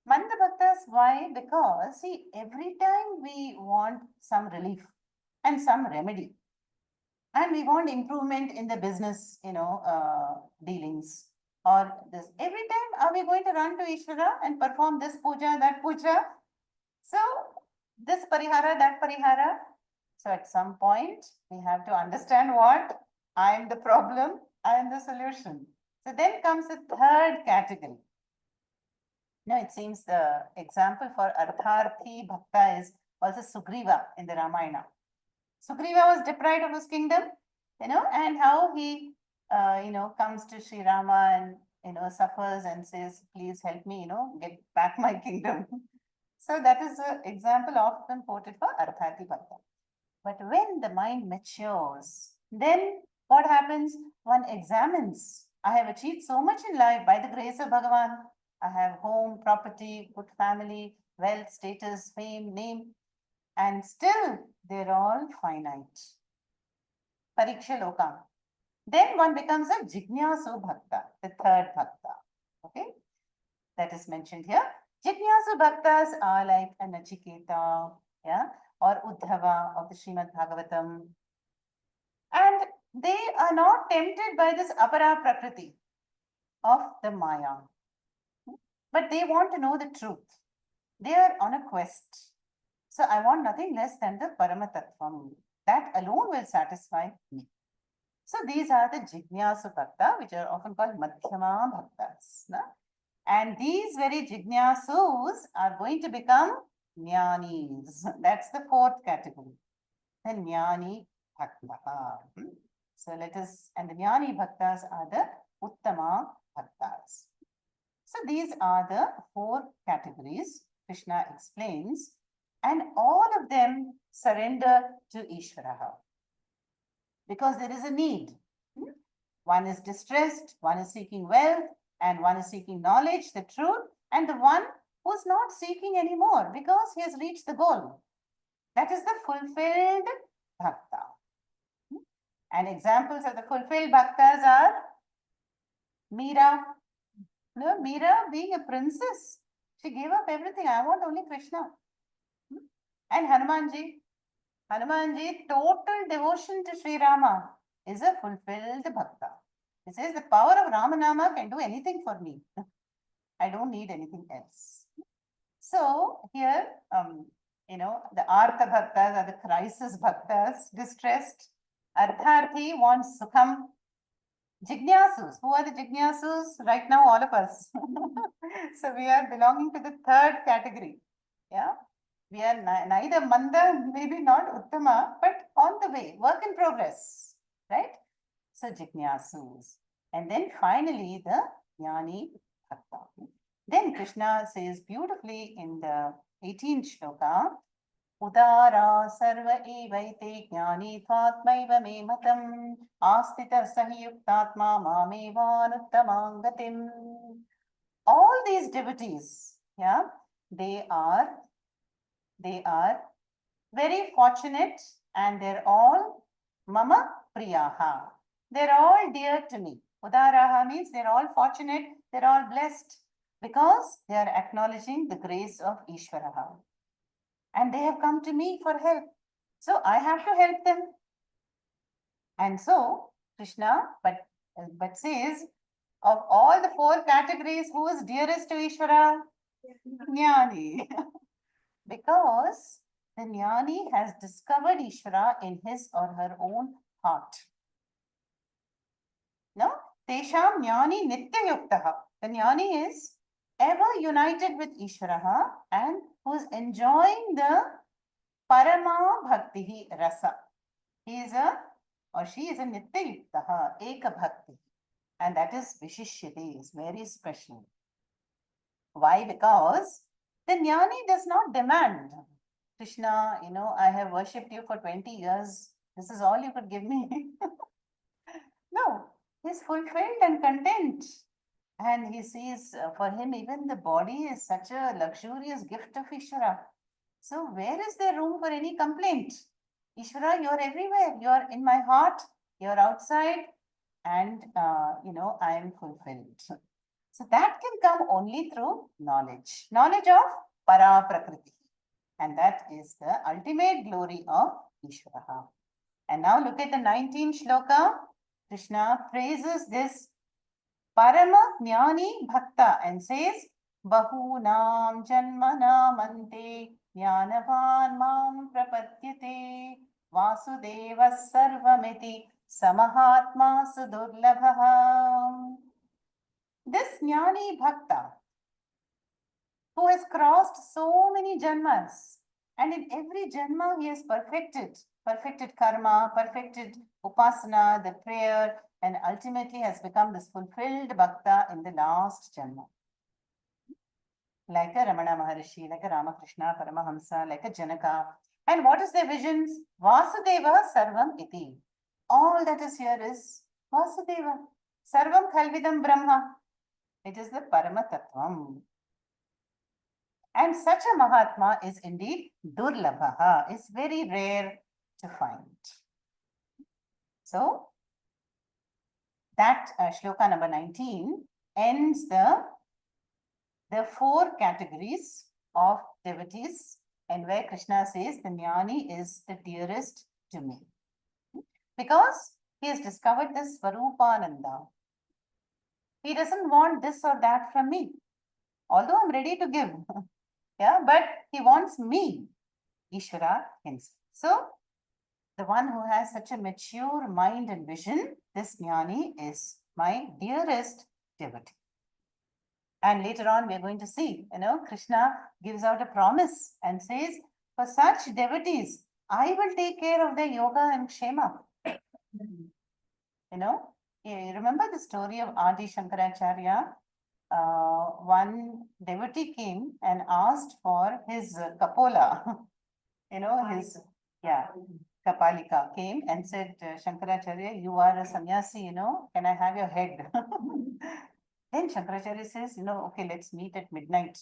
Manda Bhaktas, why? Because, see, every time we want some relief and some remedy, and we want improvement in the business, you know, dealings, or this, every time are we going to run to Ishvara and perform this puja, that puja? So, this parihara, that parihara. So, at some point, we have to understand what? I am the problem, I am the solution. So, then comes the third category. Now, it seems the example for Artharthi Bhakta is also Sugriva in the Ramayana. Sugriva was deprived of his kingdom, you know, and how he, you know, comes to Sri Rama and, you know, suffers and says, please help me, you know, get back my kingdom. So that is an example often quoted for Arthati Bhakta. But when the mind matures, then what happens? One examines. I have achieved so much in life by the grace of Bhagavan. I have home, property, good family, wealth, status, fame, name, and still they're all finite. Pariksha Lokam. Then one becomes a Jignasu Bhakta, the third Bhakta. Okay. that is mentioned here. Jignasu Bhaktas are like a Nachiketa, yeah, or Uddhava of the Srimad Bhagavatam. And they are not tempted by this apara prakriti of the Maya, but they want to know the truth. They are on a quest. So I want nothing less than the Paramatattvam. That alone will satisfy me. So these are the Jignasu Bhakta, which are often called Madhyama Bhaktas. Na? And these very Jignasus are going to become Jnanis. That's the fourth category. The Jnani Bhakta. So let us, and the Jnani Bhaktas are the Uttama Bhaktas. So these are the four categories Krishna explains, and all of them surrender to Ishvara because there is a need. One is distressed, one is seeking wealth, and one is seeking knowledge, the truth, and the one who's not seeking anymore because he has reached the goal. That is the fulfilled bhakta. And examples of the fulfilled bhaktas are Meera. No, Meera being a princess, she gave up everything. I want only Krishna. And Hanumanji. Hanumanji, total devotion to Sri Rama is a fulfilled bhakta. He says the power of Ramanama can do anything for me. I don't need anything else. So here, the Artha Bhaktas are the crisis Bhaktas, distressed. Artharthi wants Sukham. Jignasus, who are the Jignasus? Right now, all of us. So we are belonging to the third category. Yeah, we are neither Manda, maybe not Uttama, but on the way, work in progress, right? So Jignasus. And then finally, the Jnani Bhakta. Then Krishna says beautifully in the 18th shloka, Udara sarva evaite jnani tvatmaiva me matam astita sahi yuktatma mamevanuttamang gatim. All these devotees, yeah, they are very fortunate and they're all mama priyaha. They're all dear to me. Udaraha means they're all fortunate, they're all blessed because they are acknowledging the grace of Ishvaraha. And they have come to me for help. So I have to help them. And so Krishna, but says, of all the four categories, who is dearest to Ishvara? Jnani. Because the Jnani has discovered Ishvara in his or her own heart. No? Tesham Jnani Nitya Yuktaha. The Jnani is ever united with Ishvara and who is enjoying the Parama Bhakti Rasa. He is a or she is a Nitya Yuktaha, Eka Bhakti. And that is Vishishyate, is very special. Why? Because the Jnani does not demand, Krishna, I have worshipped you for 20 years. This is all you could give me. No, he's fulfilled and content. And he sees for him, even the body is such a luxurious gift of Ishvara. So, where is there room for any complaint? Ishvara, you're everywhere. You're in my heart, you're outside, and I am fulfilled. So, that can come only through knowledge of Para Prakriti. And that is the ultimate glory of Ishvara. And now look at the 19th shloka. Krishna praises this Parama Jnani Bhakta and says, Bahunam Janmanam Ante Jnanavan Mam Prapadyate Vasudeva Sarvamiti Samahatma Sudurlabha. This Jnani Bhakta, who has crossed so many janmas, and in every janma he has perfected karma, perfected upasana, the prayer, and ultimately has become this fulfilled bhakta in the last janma. Like a Ramana Maharishi, like a Ramakrishna, Paramahamsa, like a Janaka. And what is their visions? Vasudeva Sarvam Iti. All that is here is Vasudeva. Sarvam Khalvidam Brahma. It is the Paramatattvam. And such a Mahatma is indeed Durlabha, is very rare to find. So, that shloka number 19 ends the There are four categories of devotees, and where Krishna says the jnani is the dearest to me. Because he has discovered this Svarupananda. He doesn't want this or that from me, although I'm ready to give. Yeah, but he wants me, Ishvara himself. So, the one who has such a mature mind and vision, this jnani is my dearest devotee. And later on, we're going to see, Krishna gives out a promise and says, for such devotees, I will take care of their yoga and kshema. You remember the story of Adi Shankaracharya? One devotee came and asked for his kapola, his, yeah, Kapalika came and said, Shankaracharya, you are a sannyasi, can I have your head? Then Shankaracharya says, okay, let's meet at midnight.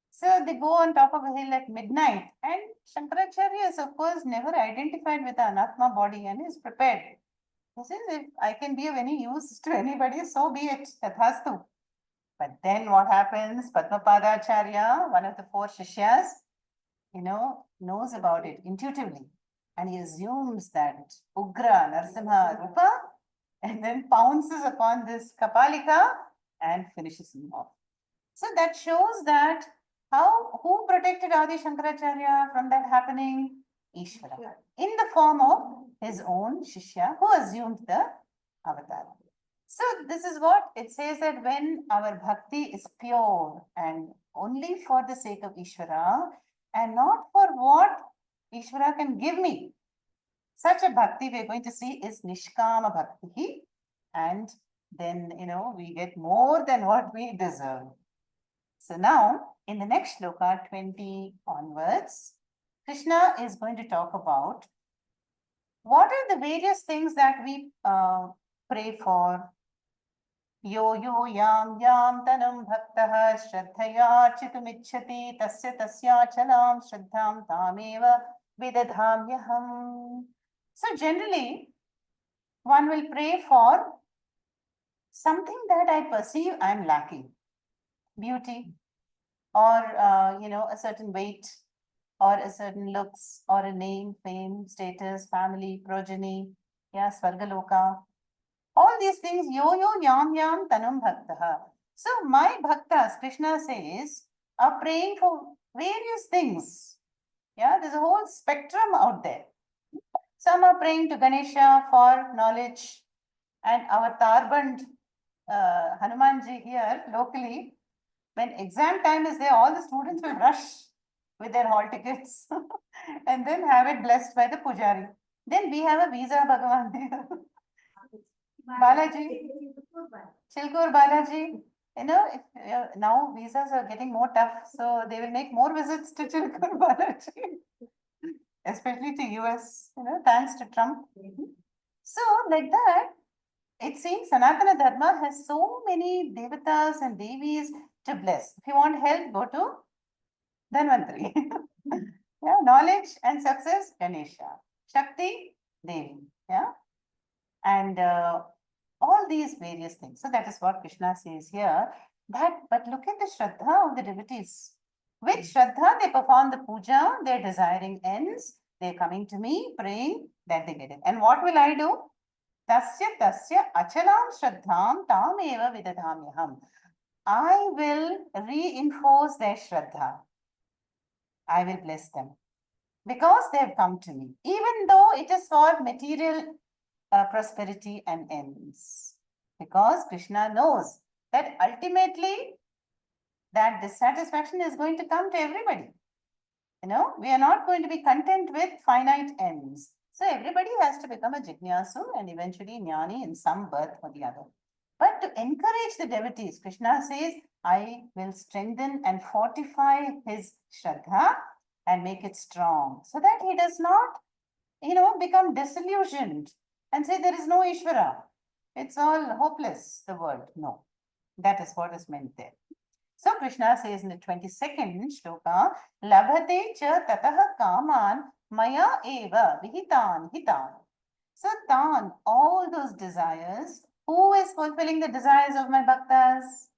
So they go on top of a hill at midnight, and Shankaracharya is, of course, never identified with the Anatma body and is prepared. He says, if I can be of any use to anybody, so be it, tathastu. But then what happens? Padmapadacharya, one of the four Shishyas, knows about it intuitively. And he assumes that Ugra, Narsimha, Rupa, and then pounces upon this Kapalika and finishes him off. So that shows that who protected Adi Shankaracharya from that happening? Ishvara. In the form of his own Shishya who assumed the avatar. So this is what it says, that when our bhakti is pure and only for the sake of Ishvara and not for what Ishvara can give me, such a bhakti we're going to see is Nishkama Bhakti, and then we get more than what we deserve. So now in the next shloka 20 onwards, Krishna is going to talk about what are the various things that we pray for. Yo yo yam tanam bhaktah shraddhaya chitumicchati tasya chalam shraddham tameva vidadhamyaham. So generally, one will pray for something that I perceive I'm lacking. Beauty, or a certain weight, or a certain looks, or a name, fame, status, family, progeny, Svargaloka. All these things, yo yam tanam bhaktaha. So my bhaktas, Krishna says, are praying for various things. Yeah, there's a whole spectrum out there. Some are praying to Ganesha for knowledge, and our Tarband Hanumanji here locally, when exam time is there, all the students will rush with their hall tickets and then have it blessed by the pujari. Then we have a visa Bhagavan here. Balaji, Chilkur Balaji. Now visas are getting more tough, so they will make more visits to Chilkur Balaji, especially to US, thanks to Trump. So like that, it seems Sanatana Dharma has so many devatas and devis to bless. If you want help, go to Dhanvantari. Yeah, knowledge and success, Ganesha. Shakti, Devi. Yeah, and all these various things. So that is what Krishna says here. But look at the Shraddha of the devotees. With Shraddha, they perform the puja, their desiring ends, they're coming to me, praying that they get it. And what will I do? Tasya achalam shraddham tam eva vidadhamyaham. I will reinforce their Shraddha. I will bless them because they have come to me, even though it is for material prosperity and ends. Because Krishna knows that ultimately that dissatisfaction is going to come to everybody. We are not going to be content with finite ends. So everybody has to become a jignasu and eventually jnani in some birth or the other. But to encourage the devotees, Krishna says, I will strengthen and fortify his Shraddha and make it strong so that he does not, become disillusioned and say there is no Ishvara. It's all hopeless, the world. No, that is what is meant there. So Krishna says in the 22nd shloka, Labhate cha tataha kaman maya eva vihitan hitan. So tan, all those desires, who is fulfilling the desires of my bhaktas?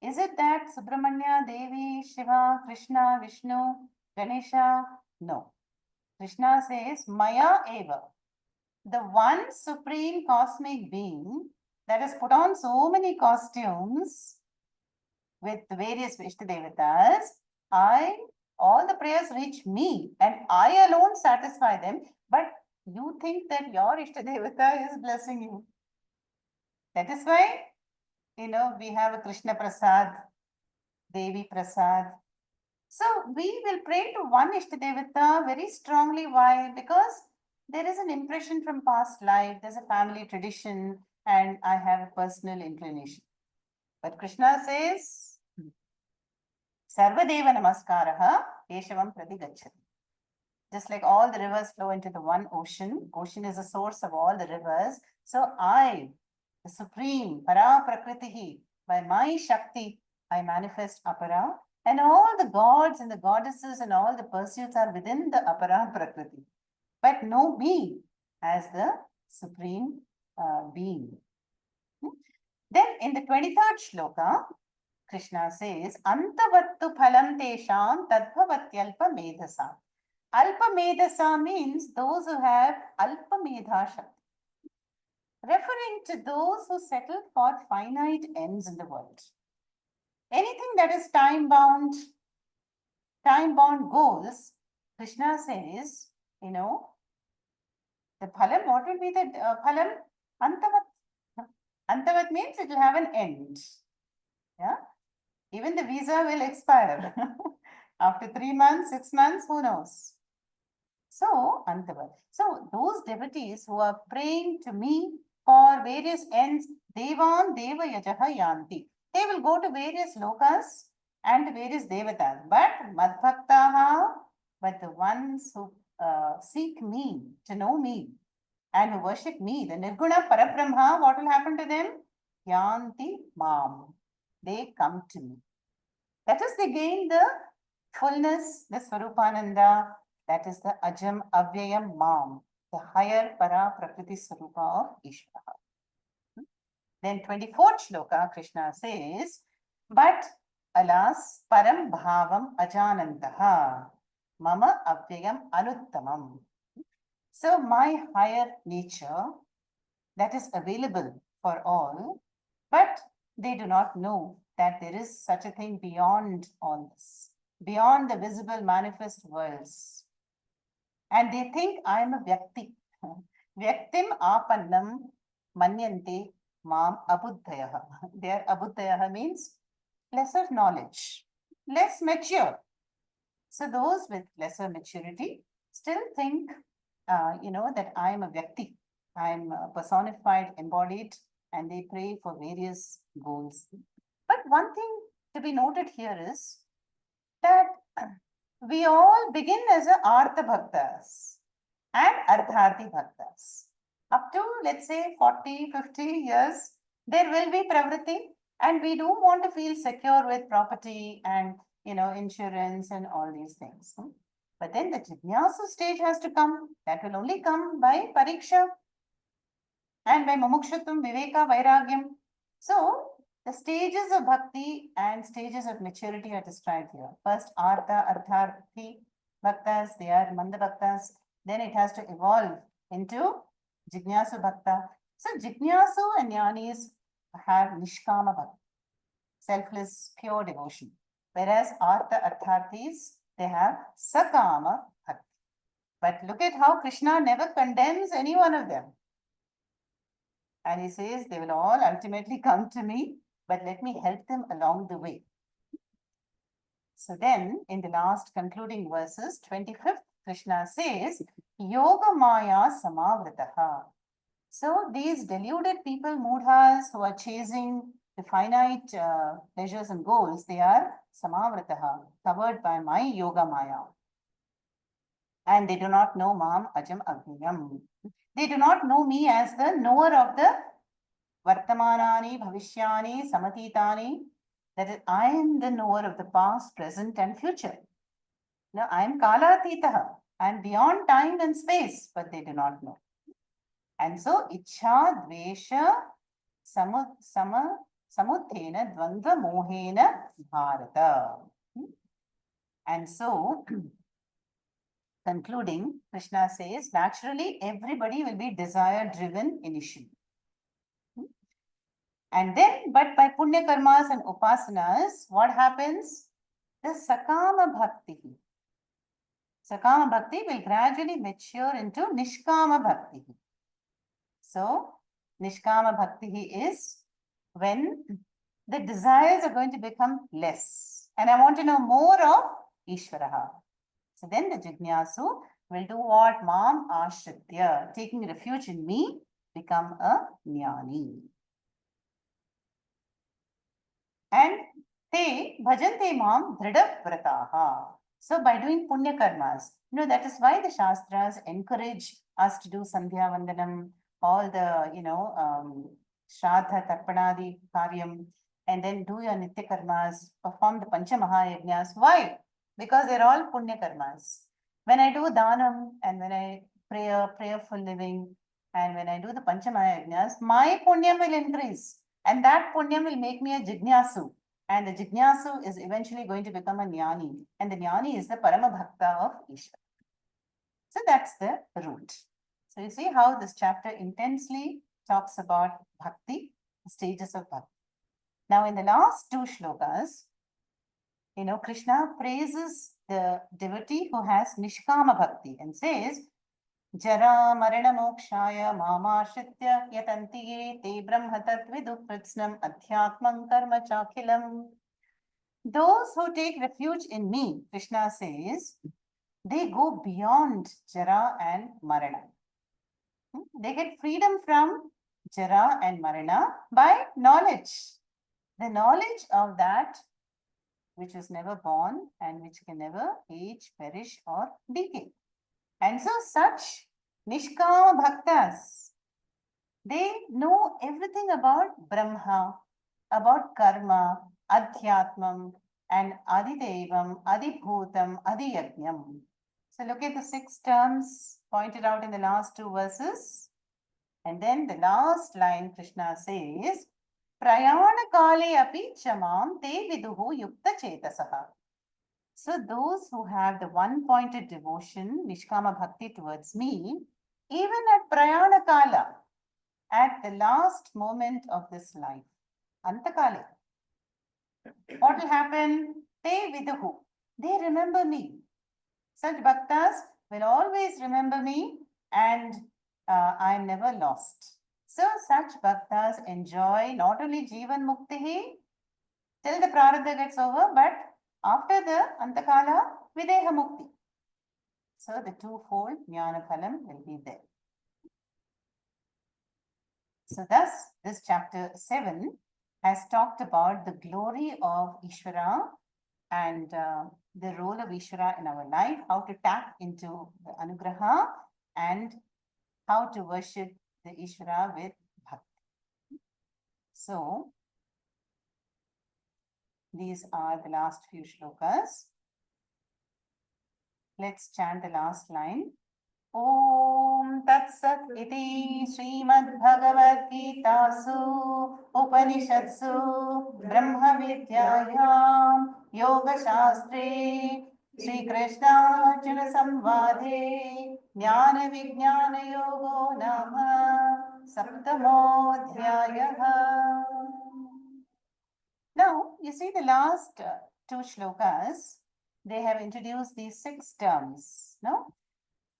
Is it that Subramanya, Devi, Shiva, Krishna, Vishnu, Ganesha? No. Krishna says, Maya Eva, the one supreme cosmic being that has put on so many costumes with various Ishtadevatas, all the prayers reach me and I alone satisfy them. But you think that your Ishtadevata is blessing you. That is why, we have a Krishna Prasad, Devi Prasad. So we will pray to one Ishtadevata very strongly. Why? Because there is an impression from past life, there's a family tradition, and I have a personal inclination. But Krishna says, Sarvadeva Namaskaraha Keshavam Prati Gacchati. Just like all the rivers flow into the one ocean, ocean is the source of all the rivers. So I, the supreme Para Prakritihi, by my Shakti, I manifest Apara, and all the gods and the goddesses and all the pursuits are within the Apara Prakriti. But know me as the supreme being. Then in the 23rd shloka, Krishna says, Antavattu phalam tesham tadbhavatyalpa medhasa. Alpa medhasa means those who have alpa medha shakti, referring to those who settle for finite ends in the world. Anything that is time-bound goals, Krishna says, the phalam, what will be the phalam? Antavat. Antavat means it will have an end. Yeah. Even the visa will expire after 3 months, 6 months, who knows? So, Antavat. So, those devotees who are praying to me for various ends, Devan Deva Yajaha Yanti. They will go to various lokas and various devatas. But Madbhaktaha, but the ones who seek me, to know me, and who worship me, the Nirguna Parabrahma, what will happen to them? Yanti Mam. They come to me. That is, they gain the fullness, the Swarupananda, that is the Ajam Avyayam Mam, the higher Para Prakriti Swarupa of Ishvara. Then 24th shloka, Krishna says, but alas, Param Bhavam Ajanantaha, Mama Avyayam Anuttamam. So my higher nature that is available for all, but they do not know that there is such a thing beyond all this, beyond the visible manifest worlds. And they think I am a Vyakti. Vyaktim apannam manyante mam abuddhayaha. Their abuddhayaha means lesser knowledge, less mature. So those with lesser maturity still think, that I am a Vyakti. I am personified, embodied, and they pray for various goals. But one thing to be noted here is that we all begin as a Artha Bhaktas and Ardharthi Bhaktas. Up to, let's say, 40, 50 years, there will be pravritti, and we do want to feel secure with property and, insurance and all these things. But then the Jignasu stage has to come. That will only come by Pariksha and by Mumukshatvam, Viveka, Vairagyam. So, the stages of bhakti and stages of maturity are described here. First, Artha, Ardharthi Bhaktas, they are Manda Bhaktas. Then it has to evolve into Jignasu Bhakta. So, Jignasu and Jnanis have Nishkama Bhakti, selfless, pure devotion. Whereas Artha, Ardharthis, they have Sakama Bhakti. But look at how Krishna never condemns any one of them. And he says, they will all ultimately come to me, but let me help them along the way. So then, in the last concluding verses, 25th, Krishna says, Yoga Maya Samavrataha. So these deluded people, mudhas, who are chasing the finite pleasures and goals, they are Samavrataha, covered by my Yoga Maya. And they do not know Mam Ajam Agnyam. They do not know me as the knower of the Vartamanani, Bhavishyani, Samatitani. That is, I am the knower of the past, present, and future. Now, I am Kalatitaha. I am beyond time and space, but they do not know. And so, Ichha, Dvesha, Sama, Samuddhena dvandva mohena bharata. And so, concluding, Krishna says, naturally, everybody will be desire-driven initially. And then, but by punya karmas and upasanas, what happens? The sakama bhakti. Sakama bhakti will gradually mature into nishkama bhakti. So, nishkama bhakti is when the desires are going to become less. And I want to know more of Ishvaraha. So then the jignasu will do what? Mam ashritya, taking refuge in me, become a jnani. And te bhajante mam dhrida vrataha. So by doing punya karmas, that is why the Shastras encourage us to do Sandhya Vandanam, all the, Shraddha Tarpanadi Karyam, and then do your Nitya Karmas, perform the Pancha Mahayajnas. Why? Because they're all punya karmas. When I do Dhanam and when I pray a prayerful living, and when I do the Pancha Mahayajnas, my punyam will increase. And that punyam will make me a jignasu. And the jignasu is eventually going to become a jnani. And the jnani is the Parama Bhakta of Ishvara. So that's the root. So you see how this chapter intensely talks about bhakti, the stages of bhakti. Now in the last two shlokas, Krishna praises the devotee who has nishkama bhakti and says, Jara marana mokshaya mamashritya yatanti ye te brahma tatvidu pritsnam adhyatmam karma chakhilam. Those who take refuge in me, Krishna says, they go beyond Jara and Marana. They get freedom from Jara and Marana by knowledge. The knowledge of that which is never born and which can never age, perish, or decay. And so such Nishkama Bhaktas, they know everything about Brahma, about Karma, Adhyatmam, and Adidevam, Adibhutam, Adiyajnam. So look at the 6 terms pointed out in the last 2 verses. And then the last line, Krishna says, Prayana kale api chamam te viduhu yukta chetasaha. So those who have the one-pointed devotion, Nishkama Bhakti towards me, even at Prayana Kala, at the last moment of this life, Antakale, what will happen? Te viduhu. They remember me. Such bhaktas will always remember me and I am never lost. So such bhaktas enjoy not only Jivan Muktihi till the Prarabdha gets over, but after the Antakala, Videha Mukti. So the twofold Jnana Phalam will be there. So thus, this chapter 7 has talked about the glory of Ishvara and the role of Ishvara in our life, how to tap into the Anugraha and how to worship the Ishvara with Bhakti. So, these are the last few shlokas. Let's chant the last line. Om Tat Sat Iti Srimad Bhagavad Gitasu Upanishatsu Brahma Vidyayam Yoga Shastre Shri Krishna Arjuna Samvade Jnana Vijnana Yogo Nama Saptamo Dhyayaha. Now, you see the last 2 shlokas, they have introduced these 6 terms, no?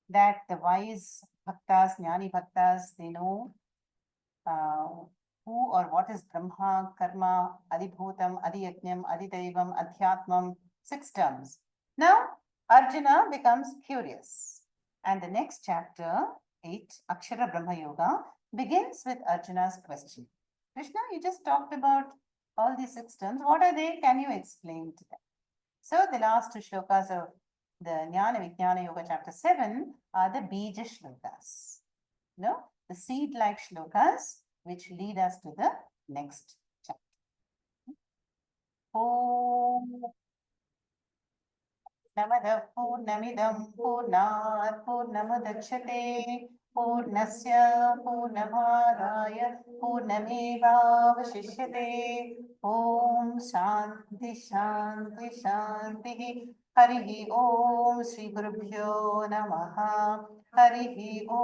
That the wise bhaktas, jnani bhaktas, they know who or what is Brahma, Karma, Adibhutam, Adiyajnam, Adidaivam, Adhyatmam, 6 terms. Now, Arjuna becomes curious. And the next chapter, 8, Akshara Brahma Yoga, begins with Arjuna's question. Krishna, you just talked about all these 6 terms. What are they? Can you explain to them? So the last 2 shlokas of the Jnana Vijnana Yoga chapter 7 are the Bija shlokas. No? The seed-like shlokas which lead us to the next chapter. Om. पूर्णमदः पूर्णमिदं पूर्णात् पूर्णमुदच्यते पूर्णस्य पूर्णमादाय पूर्णमेवावशिष्यते ॐ शान्ति शान्ति शान्तिः हरिः ॐ श्रीगुरुभ्यो नमः हरिः ॐ